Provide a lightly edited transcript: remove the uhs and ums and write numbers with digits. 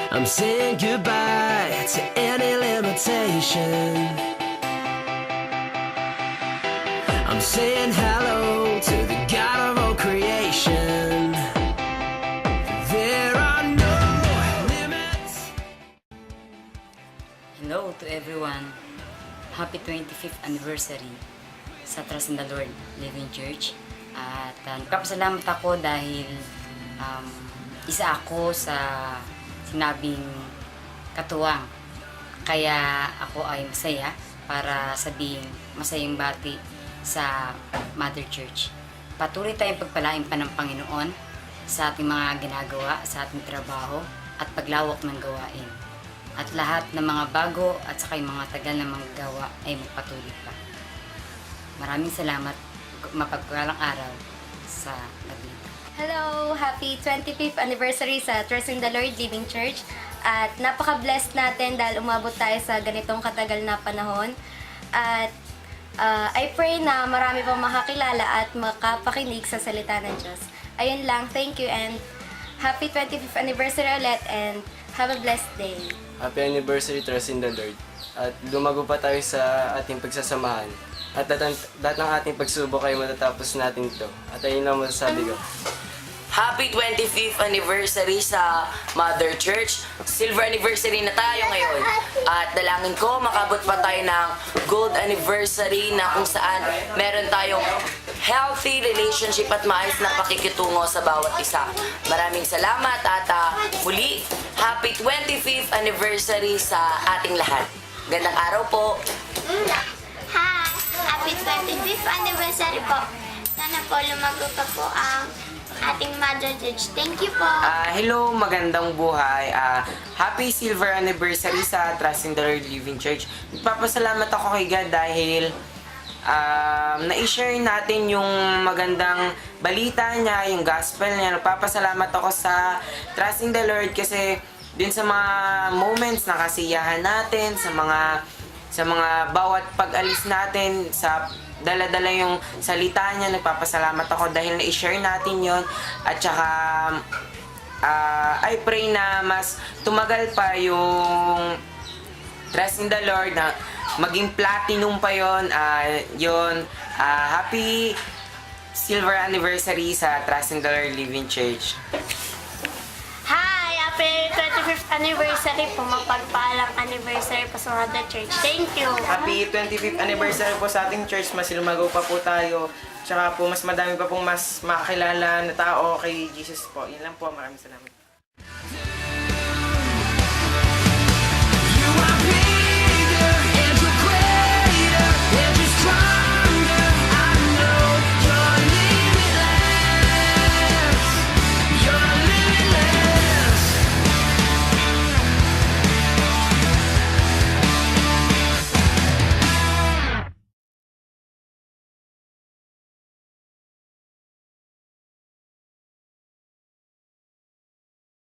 I'm saying goodbye to any limitation. I'm saying hello to the God of all creation. There are no limits. Hello to everyone. Happy 25th anniversary sa Trust in the Lord Living Church. At nagpapasalamat ako dahil isa ako sa sinabing katuwang. Kaya ako ay masaya para sabihin masayang bati sa Mother Church. Patuloy tayong pagpalain pa ng Panginoon sa ating mga ginagawa, sa ating trabaho at paglawak ng gawain. At lahat ng mga bago at saka yung mga tagal na mga gawa ay magpatuloy pa. Maraming salamat, mapagpalang araw sa Nabita. Hello! Happy 25th anniversary sa Trust in the Lord Living Church. At napaka-blessed natin dahil umabot tayo sa ganitong katagal na panahon. At I pray na marami pang makakilala at makapakinig sa salita ng Diyos. Ayun lang, thank you and happy 25th anniversary ulit and have a blessed day. Happy anniversary, Trust in the Lord. At lumago pa tayo sa ating pagsasamahan. At lahat ng ating pagsubok ay matatapos natin ito. At ayun lang masasabi ko. Happy 25th anniversary sa Mother Church. Silver anniversary na tayo ngayon. At dalangin ko, makabot pa tayo ng gold anniversary na kung saan meron tayong healthy relationship at maayos na pakikitungo sa bawat isa. Maraming salamat at muli, happy 25th anniversary sa ating lahat. Gandang araw po. Hi! Happy 25th anniversary po. Sana po lumago pa po ang ating Mother Church. Thank you po. Hello, magandang buhay. Happy silver anniversary sa Trust in the Lord Living Church. Nagpapasalamat ako kay God dahil na-share natin yung magandang balita niya, yung gospel niya. Nagpapasalamat ako sa Trust in the Lord kasi din sa mga moments na kasiyahan natin, sa mga bawat pag-alis natin, sa dala-dala yung salita niya, nagpapasalamat ako dahil na-share natin yon. At saka I pray na mas tumagal pa yung Trust in the Lord, na maging platinum pa yon. Happy silver anniversary sa Trust in the Lord Living Church. Hi! Happy 25th anniversary po. Mapagpalang anniversary po sa Mother Church. Thank you. Happy 25th anniversary po sa ating church. Mas lumago pa po tayo. Tsaka po mas madami pa pong mas makakilala na tao kay Jesus po. Yun lang po. Maraming salamat.